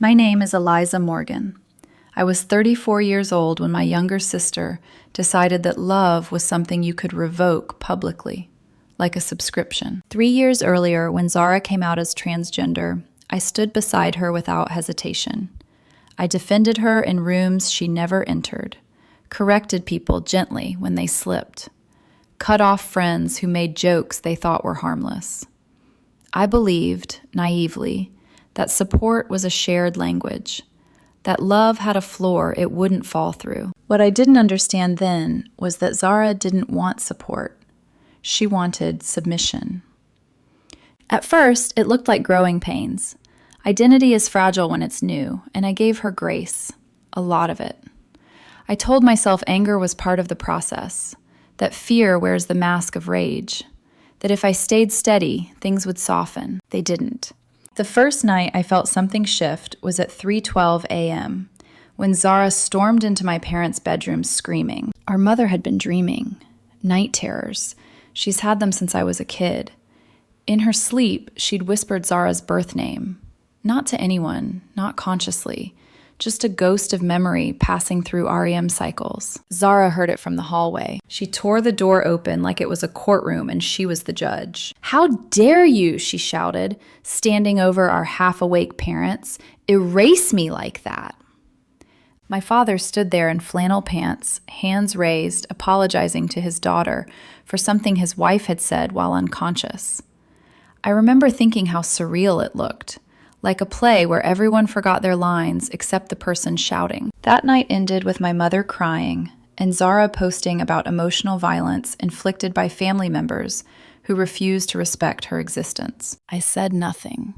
My name is Eliza Morgan. I was 34 years old when my younger sister decided that love was something you could revoke publicly, like a subscription. 3 years earlier, when Zara came out as transgender, I stood beside her without hesitation. I defended her in rooms she never entered, corrected people gently when they slipped, cut off friends who made jokes they thought were harmless. I believed, naively, that support was a shared language, that love had a floor it wouldn't fall through. What I didn't understand then was that Zara didn't want support. She wanted submission. At first, it looked like growing pains. Identity is fragile when it's new, and I gave her grace, a lot of it. I told myself anger was part of the process, that fear wears the mask of rage, that if I stayed steady, things would soften. They didn't. The first night I felt something shift was at 3:12 a.m., when Zara stormed into my parents' bedroom screaming. Our mother had been dreaming. Night terrors. She's had them since I was a kid. In her sleep, she'd whispered Zara's birth name. Not to anyone, not consciously. Just a ghost of memory passing through REM cycles. Zara heard it from the hallway. She tore the door open like it was a courtroom and she was the judge. "How dare you," she shouted, standing over our half-awake parents, "erase me like that." My father stood there in flannel pants, hands raised, apologizing to his daughter for something his wife had said while unconscious. I remember thinking how surreal it looked, like a play where everyone forgot their lines except the person shouting. That night ended with my mother crying and Zara posting about emotional violence inflicted by family members who refused to respect her existence. I said nothing.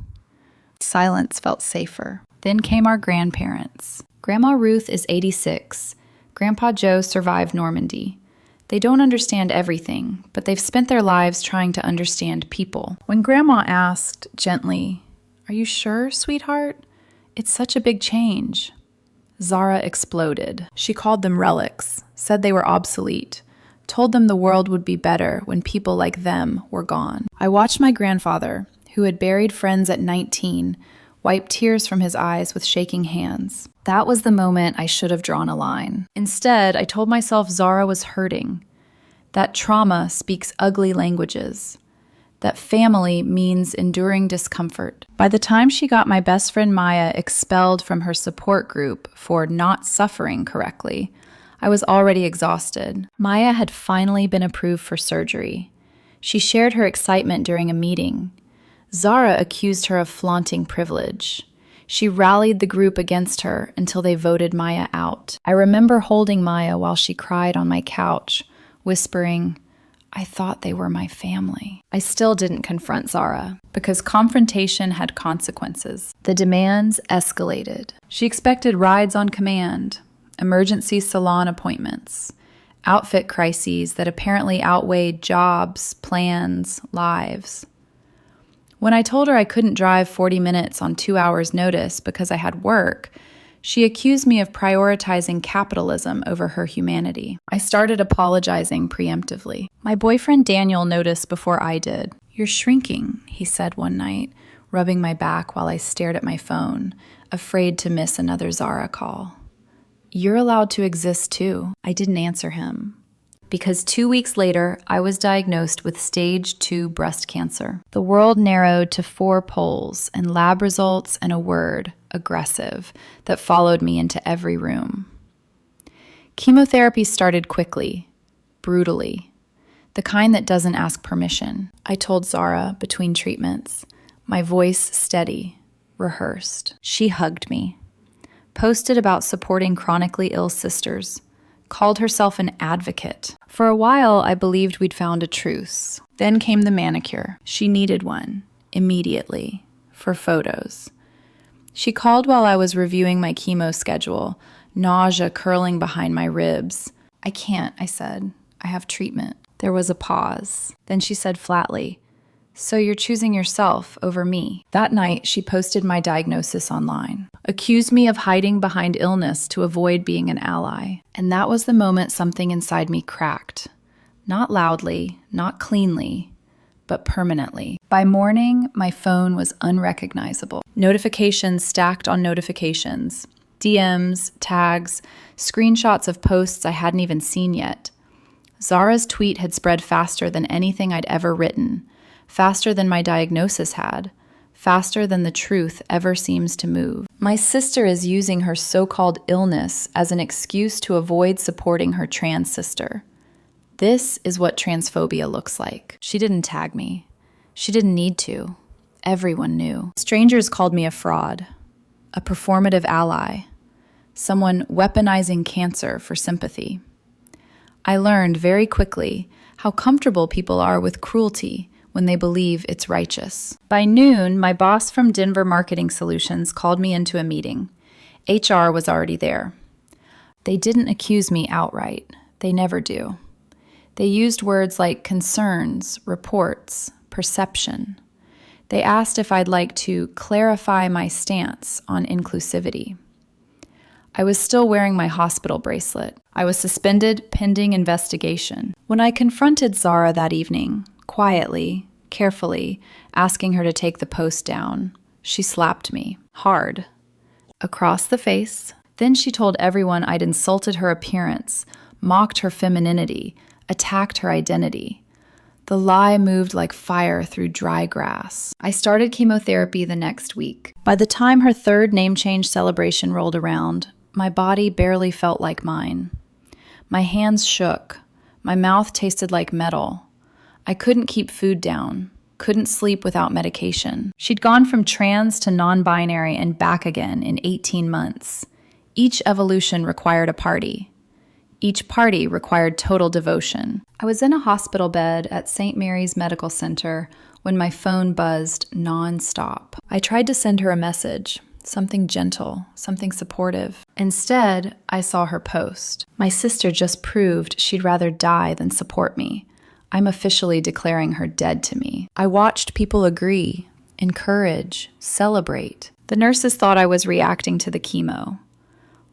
Silence felt safer. Then came our grandparents. Grandma Ruth is 86. Grandpa Joe survived Normandy. They don't understand everything, but they've spent their lives trying to understand people. When Grandma asked, gently, "Are you sure, sweetheart? It's such a big change." Zara exploded. She called them relics, said they were obsolete, told them the world would be better when people like them were gone. I watched my grandfather, who had buried friends at 19, wipe tears from his eyes with shaking hands. That was the moment I should have drawn a line. Instead, I told myself Zara was hurting, that trauma speaks ugly languages, that family means enduring discomfort. By the time she got my best friend Maya expelled from her support group for not suffering correctly, I was already exhausted. Maya had finally been approved for surgery. She shared her excitement during a meeting. Zara accused her of flaunting privilege. She rallied the group against her until they voted Maya out. I remember holding Maya while she cried on my couch, whispering, "I thought they were my family." I still didn't confront Zara because confrontation had consequences. The demands escalated. She expected rides on command, emergency salon appointments, outfit crises that apparently outweighed jobs, plans, lives. When I told her I couldn't drive 40 minutes on 2 hours' notice because I had work, she accused me of prioritizing capitalism over her humanity. I started apologizing preemptively. My boyfriend Daniel noticed before I did. "You're shrinking," he said one night, rubbing my back while I stared at my phone, afraid to miss another Zara call. "You're allowed to exist too." I didn't answer him, because 2 weeks later, I was diagnosed with stage 2 breast cancer. The world narrowed to 4 polls and lab results and a word, aggressive, that followed me into every room. Chemotherapy started quickly, brutally, the kind that doesn't ask permission. I told Zara between treatments, my voice steady, rehearsed. She hugged me, posted about supporting chronically ill sisters, called herself an advocate. For a while, I believed we'd found a truce. Then came the manicure. She needed one, immediately, for photos. She called while I was reviewing my chemo schedule, nausea curling behind my ribs. "I can't," I said. "I have treatment." There was a pause. Then she said flatly, "So you're choosing yourself over me." That night, she posted my diagnosis online, accused me of hiding behind illness to avoid being an ally. And that was the moment something inside me cracked. Not loudly, not cleanly, but permanently. By morning, my phone was unrecognizable. Notifications stacked on notifications. DMs, tags, screenshots of posts I hadn't even seen yet. Zara's tweet had spread faster than anything I'd ever written, faster than my diagnosis had, faster than the truth ever seems to move. My sister is using her so-called illness as an excuse to avoid supporting her trans sister. This is what transphobia looks like. She didn't tag me. She didn't need to. Everyone knew. Strangers called me a fraud, a performative ally, someone weaponizing cancer for sympathy. I learned very quickly how comfortable people are with cruelty when they believe it's righteous. By noon, my boss from Denver Marketing Solutions called me into a meeting. HR was already there. They didn't accuse me outright. They never do. They used words like concerns, reports, perception. They asked if I'd like to clarify my stance on inclusivity. I was still wearing my hospital bracelet. I was suspended pending investigation. When I confronted Zara that evening, quietly, carefully, asking her to take the post down, she slapped me, hard, across the face. Then she told everyone I'd insulted her appearance, mocked her femininity, attacked her identity. The lie moved like fire through dry grass. I started chemotherapy the next week. By the time her third name change celebration rolled around, my body barely felt like mine. My hands shook. My mouth tasted like metal. I couldn't keep food down, couldn't sleep without medication. She'd gone from trans to non-binary and back again in 18 months. Each evolution required a party. Each party required total devotion. I was in a hospital bed at St. Mary's Medical Center when my phone buzzed nonstop. I tried to send her a message, something gentle, something supportive. Instead, I saw her post. My sister just proved she'd rather die than support me. I'm officially declaring her dead to me. I watched people agree, encourage, celebrate. The nurses thought I was reacting to the chemo.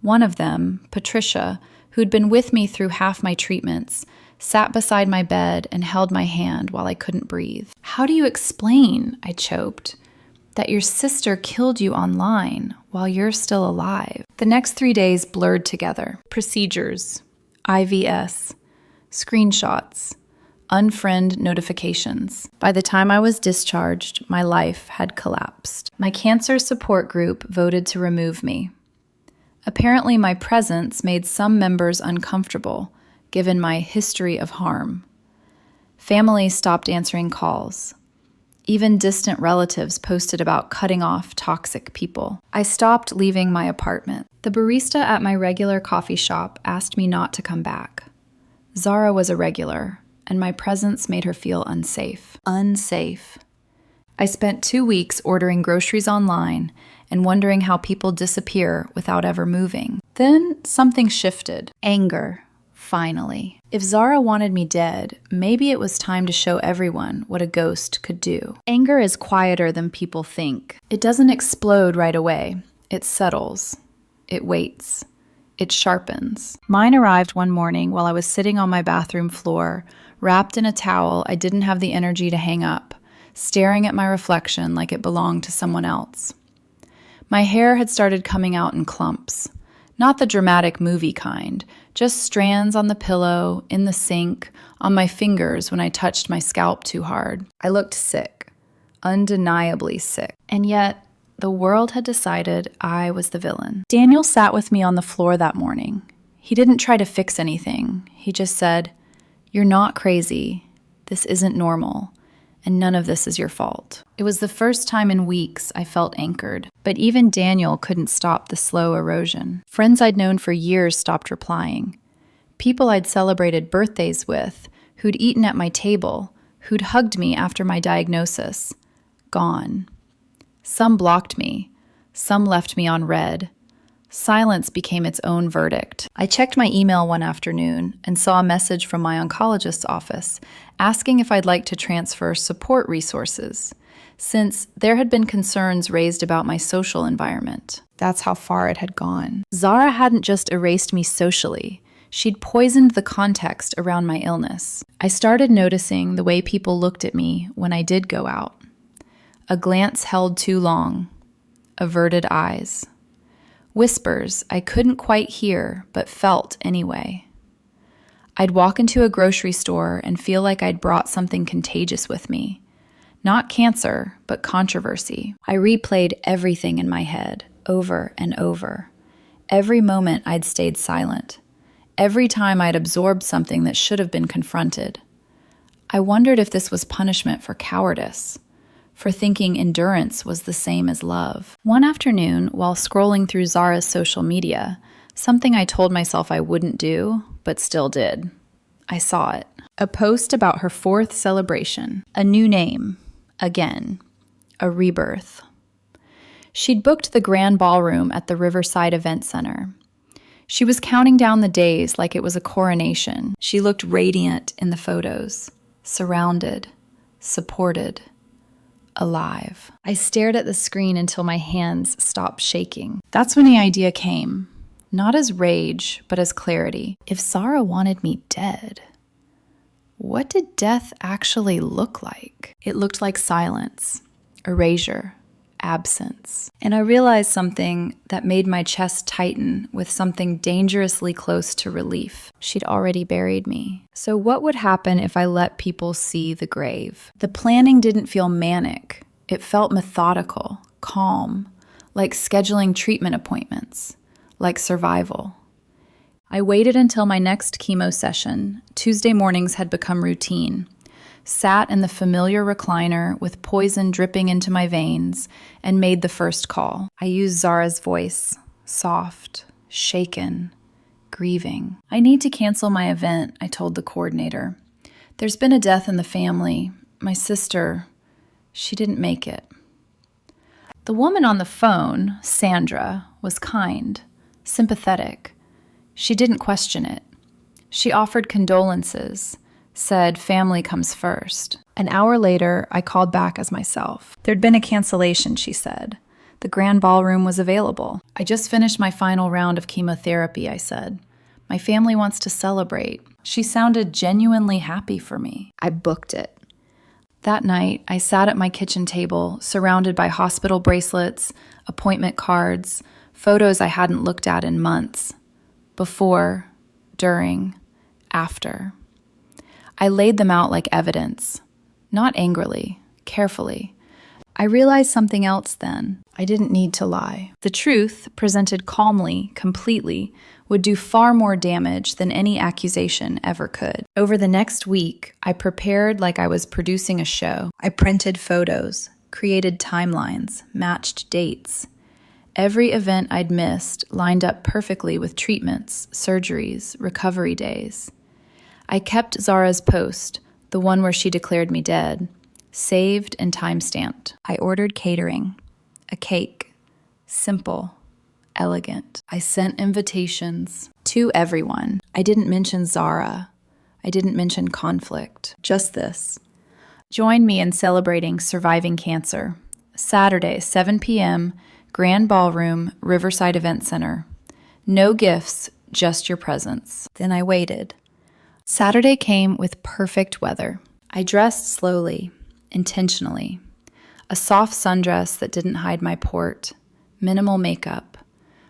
One of them, Patricia, who'd been with me through half my treatments, sat beside my bed and held my hand while I couldn't breathe. "How do you explain," I choked, "that your sister killed you online while you're still alive?" The next 3 days blurred together. Procedures, IVS, screenshots, unfriend notifications. By the time I was discharged, my life had collapsed. My cancer support group voted to remove me. Apparently, my presence made some members uncomfortable, given my history of harm. Families stopped answering calls. Even distant relatives posted about cutting off toxic people. I stopped leaving my apartment. The barista at my regular coffee shop asked me not to come back. Zara was a regular, and my presence made her feel unsafe. Unsafe. I spent 2 weeks ordering groceries online and wondering how people disappear without ever moving. Then something shifted. Anger, finally. If Zara wanted me dead, maybe it was time to show everyone what a ghost could do. Anger is quieter than people think. It doesn't explode right away. It settles. It waits. It sharpens. Mine arrived one morning while I was sitting on my bathroom floor, wrapped in a towel I didn't have the energy to hang up, staring at my reflection like it belonged to someone else. My hair had started coming out in clumps. Not the dramatic movie kind, just strands on the pillow, in the sink, on my fingers when I touched my scalp too hard. I looked sick, undeniably sick. And yet, the world had decided I was the villain. Daniel sat with me on the floor that morning. He didn't try to fix anything. He just said, "You're not crazy. This isn't normal. And none of this is your fault." It was the first time in weeks I felt anchored, but even Daniel couldn't stop the slow erosion. Friends I'd known for years stopped replying. People I'd celebrated birthdays with, who'd eaten at my table, who'd hugged me after my diagnosis, gone. Some blocked me, some left me on red. Silence became its own verdict. I checked my email one afternoon and saw a message from my oncologist's office asking if I'd like to transfer support resources, since there had been concerns raised about my social environment. That's how far it had gone. Zara hadn't just erased me socially. She'd poisoned the context around my illness. I started noticing the way people looked at me when I did go out. A glance held too long. Averted eyes. Whispers I couldn't quite hear, but felt anyway. I'd walk into a grocery store and feel like I'd brought something contagious with me. Not cancer, but controversy. I replayed everything in my head, over and over. Every moment I'd stayed silent. Every time I'd absorbed something that should have been confronted. I wondered if this was punishment for cowardice, for thinking endurance was the same as love. One afternoon, while scrolling through Zara's social media, something I told myself I wouldn't do, but still did. I saw it. A post about her 4th celebration. A new name. Again. A rebirth. She'd booked the grand ballroom at the Riverside Event Center. She was counting down the days like it was a coronation. She looked radiant in the photos, surrounded, supported, alive. I stared at the screen until my hands stopped shaking. That's when the idea came, not as rage, but as clarity. If Zara wanted me dead, what did death actually look like? It looked like silence, erasure, absence. And I realized something that made my chest tighten with something dangerously close to relief. She'd already buried me. So what would happen if I let people see the grave? The planning didn't feel manic. It felt methodical, calm, like scheduling treatment appointments, like survival. I waited until my next chemo session. Tuesday mornings had become routine. Sat in the familiar recliner with poison dripping into my veins and made the first call. I used Zara's voice, soft, shaken, grieving. I need to cancel my event, I told the coordinator. There's been a death in the family. My sister, she didn't make it. The woman on the phone, Sandra, was kind, sympathetic. She didn't question it. She offered condolences, said family comes first. An hour later, I called back as myself. There'd been a cancellation, she said. The grand ballroom was available. I just finished my final round of chemotherapy, I said. My family wants to celebrate. She sounded genuinely happy for me. I booked it. That night, I sat at my kitchen table, surrounded by hospital bracelets, appointment cards, photos I hadn't looked at in months. Before, during, after. I laid them out like evidence, not angrily, carefully. I realized something else then. I didn't need to lie. The truth, presented calmly, completely, would do far more damage than any accusation ever could. Over the next week, I prepared like I was producing a show. I printed photos, created timelines, matched dates. Every event I'd missed lined up perfectly with treatments, surgeries, recovery days. I kept Zara's post, the one where she declared me dead, saved and time-stamped. I ordered catering, a cake, simple, elegant. I sent invitations to everyone. I didn't mention Zara. I didn't mention conflict. Just this. Join me in celebrating surviving cancer. Saturday, 7 p.m., Grand Ballroom, Riverside Event Center. No gifts, just your presence. Then I waited. Saturday came with perfect weather. I dressed slowly, intentionally. A soft sundress that didn't hide my port, minimal makeup.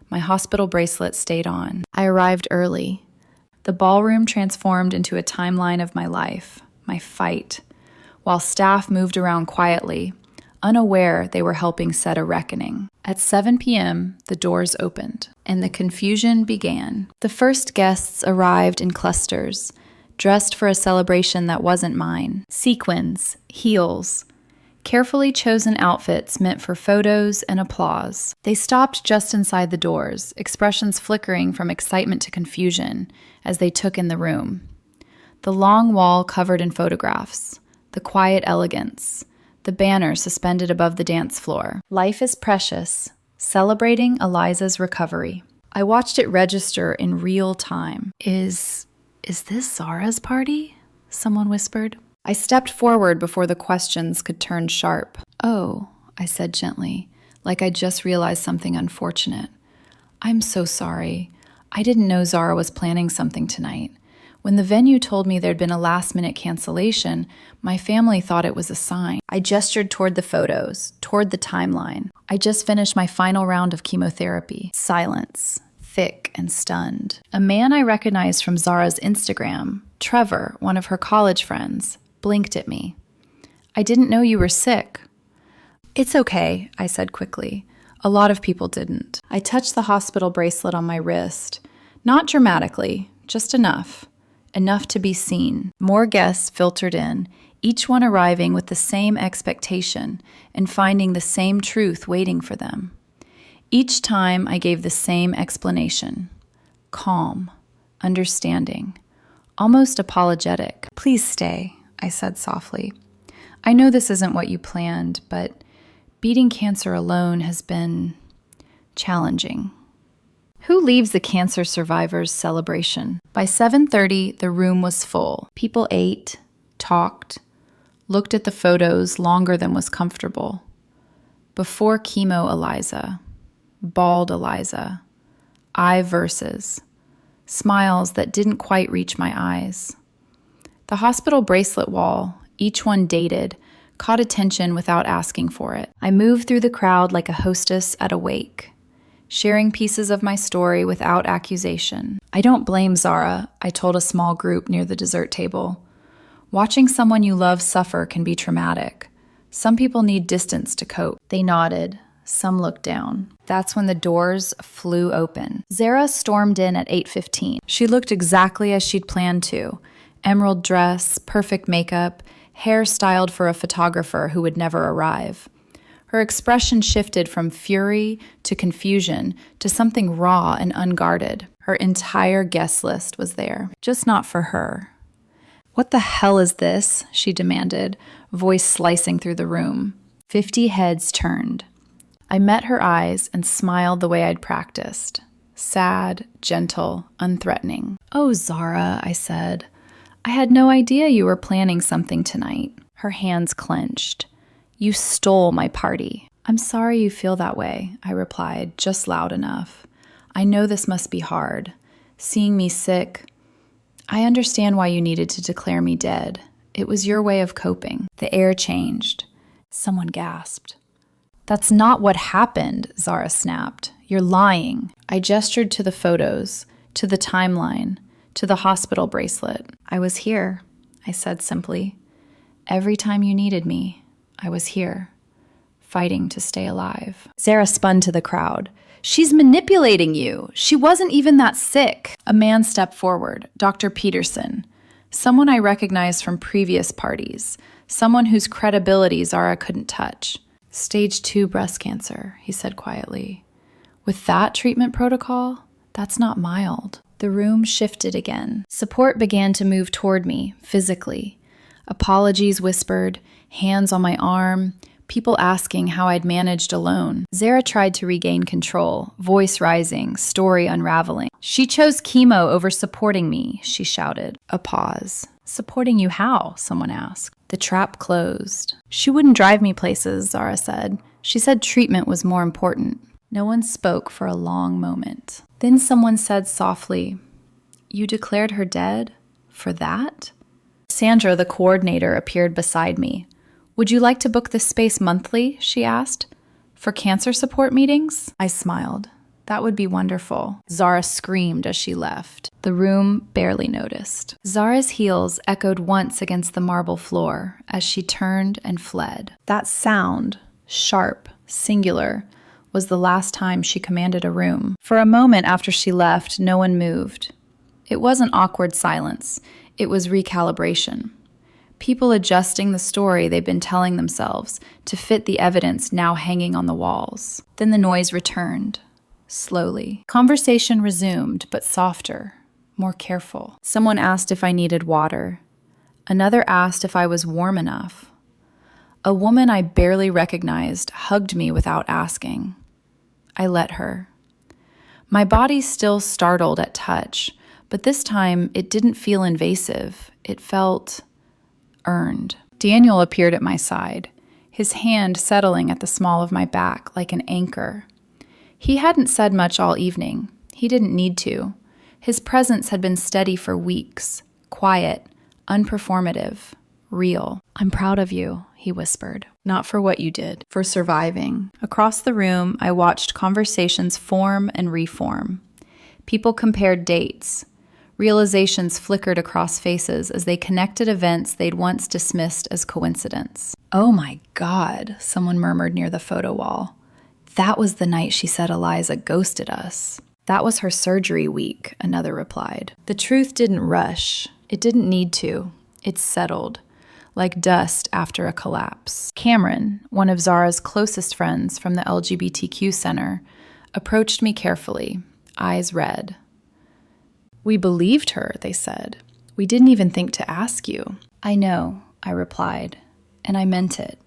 My hospital bracelet stayed on. I arrived early. The ballroom transformed into a timeline of my life, my fight, while staff moved around quietly, unaware they were helping set a reckoning. At 7 p.m., the doors opened, and the confusion began. The first guests arrived in clusters, dressed for a celebration that wasn't mine. Sequins, heels, carefully chosen outfits meant for photos and applause. They stopped just inside the doors, expressions flickering from excitement to confusion as they took in the room. The long wall covered in photographs, the quiet elegance, the banner suspended above the dance floor. Life is precious, celebrating Eliza's recovery. I watched it register in real time. Is this Zara's party? Someone whispered. I stepped forward before the questions could turn sharp. Oh, I said gently, like I just realized something unfortunate. I'm so sorry. I didn't know Zara was planning something tonight. When the venue told me there'd been a last-minute cancellation, my family thought it was a sign. I gestured toward the photos, toward the timeline. I just finished my final round of chemotherapy. Silence, thick and stunned. A man I recognized from Zara's Instagram, Trevor, one of her college friends, blinked at me. "I didn't know you were sick." "It's okay," I said quickly. A lot of people didn't. I touched the hospital bracelet on my wrist. Not dramatically, just enough. Enough to be seen. More guests filtered in, each one arriving with the same expectation and finding the same truth waiting for them. Each time I gave the same explanation. Calm, understanding, almost apologetic. "Please stay," I said softly. "I know this isn't what you planned, but beating cancer alone has been challenging." Who leaves a cancer survivor's celebration? By 7:30, the room was full. People ate, talked, looked at the photos longer than was comfortable. Before chemo Eliza, bald Eliza, eye verses, smiles that didn't quite reach my eyes. The hospital bracelet wall, each one dated, caught attention without asking for it. I moved through the crowd like a hostess at a wake, sharing pieces of my story without accusation. "I don't blame Zara," I told a small group near the dessert table. "Watching someone you love suffer can be traumatic. Some people need distance to cope." They nodded. Some looked down. That's when the doors flew open. Zara stormed in at 8:15. She looked exactly as she'd planned to. Emerald dress, perfect makeup, hair styled for a photographer who would never arrive. Her expression shifted from fury to confusion to something raw and unguarded. Her entire guest list was there, just not for her. "What the hell is this?" she demanded, voice slicing through the room. 50 heads turned. I met her eyes and smiled the way I'd practiced. Sad, gentle, unthreatening. "Oh, Zara," I said. "I had no idea you were planning something tonight." Her hands clenched. "You stole my party." "I'm sorry you feel that way," I replied, just loud enough. "I know this must be hard. Seeing me sick. I understand why you needed to declare me dead. It was your way of coping." The air changed. Someone gasped. "That's not what happened," Zara snapped. "You're lying." I gestured to the photos, to the timeline, to the hospital bracelet. "I was here," I said simply. "Every time you needed me, I was here, fighting to stay alive." Zara spun to the crowd. "She's manipulating you. She wasn't even that sick." A man stepped forward, Dr. Peterson, someone I recognized from previous parties, someone whose credibility Zara couldn't touch. "Stage 2 breast cancer," he said quietly. "With that treatment protocol, that's not mild." The room shifted again. Support began to move toward me, physically. Apologies whispered, hands on my arm, people asking how I'd managed alone. Zara tried to regain control, voice rising, story unraveling. "She chose chemo over supporting me," she shouted. A pause. "Supporting you how?" someone asked. The trap closed. "She wouldn't drive me places," Zara said. "She said treatment was more important." No one spoke for a long moment. Then someone said softly, "You declared her dead? For that?" Sandra, the coordinator, appeared beside me. "Would you like to book this space monthly?" she asked. "For cancer support meetings?" I smiled. "That would be wonderful." Zara screamed as she left. The room barely noticed. Zara's heels echoed once against the marble floor as she turned and fled. That sound, sharp, singular, was the last time she commanded a room. For a moment after she left, no one moved. It wasn't awkward silence. It was recalibration. People adjusting the story they'd been telling themselves to fit the evidence now hanging on the walls. Then the noise returned, slowly. Conversation resumed, but softer, more careful. Someone asked if I needed water. Another asked if I was warm enough. A woman I barely recognized hugged me without asking. I let her. My body still startled at touch, but this time it didn't feel invasive. It felt earned. Daniel appeared at my side, his hand settling at the small of my back like an anchor. He hadn't said much all evening. He didn't need to. His presence had been steady for weeks, quiet, unperformative, real. "I'm proud of you," he whispered. "Not for what you did, for surviving." Across the room, I watched conversations form and reform. People compared dates. Realizations flickered across faces as they connected events they'd once dismissed as coincidence. "Oh my God," someone murmured near the photo wall. "That was the night she said Eliza ghosted us." "That was her surgery week," another replied. The truth didn't rush. It didn't need to. It settled, like dust after a collapse. Cameron, one of Zara's closest friends from the LGBTQ center, approached me carefully, eyes red. "We believed her," they said. "We didn't even think to ask you." "I know," I replied, and I meant it.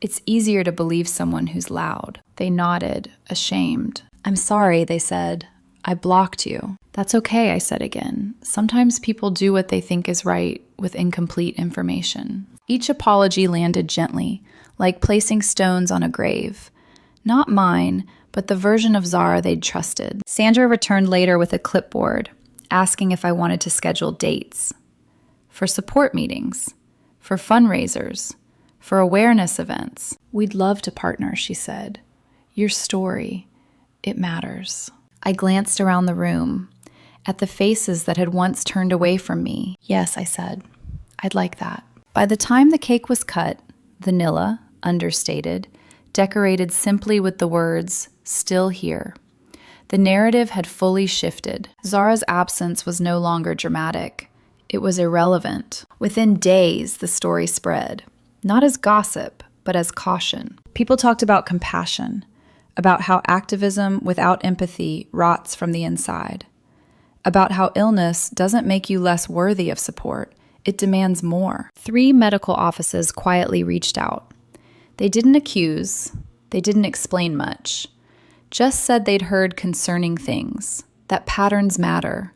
"It's easier to believe someone who's loud." They nodded, ashamed. "I'm sorry," they said. "I blocked you." "That's okay," I said again. "Sometimes people do what they think is right with incomplete information." Each apology landed gently, like placing stones on a grave. Not mine, but the version of Zara they'd trusted. Sandra returned later with a clipboard, asking if I wanted to schedule dates. For support meetings, for fundraisers, for awareness events. "We'd love to partner," she said. "Your story, it matters." I glanced around the room, at the faces that had once turned away from me. "Yes," I said. "I'd like that." By the time the cake was cut, vanilla, understated, decorated simply with the words, "Still here," the narrative had fully shifted. Zara's absence was no longer dramatic. It was irrelevant. Within days, the story spread, not as gossip, but as caution. People talked about compassion, about how activism without empathy rots from the inside, about how illness doesn't make you less worthy of support, it demands more. 3 medical offices quietly reached out. They didn't accuse, they didn't explain much, just said they'd heard concerning things, that patterns matter,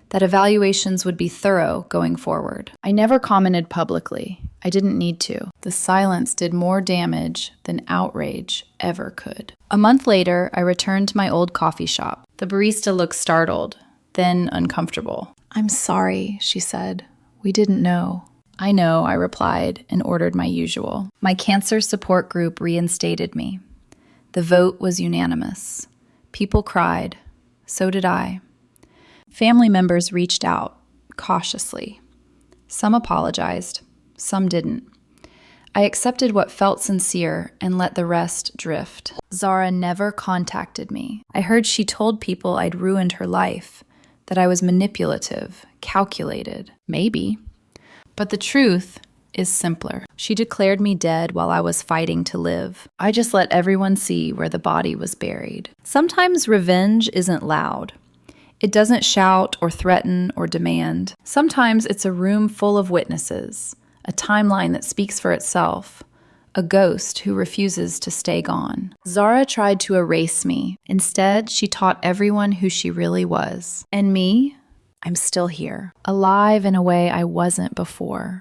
that evaluations would be thorough going forward. I never commented publicly. I didn't need to. The silence did more damage than outrage ever could. A month later, I returned to my old coffee shop. The barista looked startled, then uncomfortable. "I'm sorry," she said. "We didn't know." "I know," I replied, and ordered my usual. My cancer support group reinstated me. The vote was unanimous. People cried. So did I. Family members reached out, cautiously. Some apologized, some didn't. I accepted what felt sincere and let the rest drift. Zara never contacted me. I heard she told people I'd ruined her life, that I was manipulative, calculated, maybe. But the truth is simpler. She declared me dead while I was fighting to live. I just let everyone see where the body was buried. Sometimes revenge isn't loud. It doesn't shout or threaten or demand. Sometimes it's a room full of witnesses, a timeline that speaks for itself, a ghost who refuses to stay gone. Zara tried to erase me. Instead, she taught everyone who she really was. And me, I'm still here, alive in a way I wasn't before.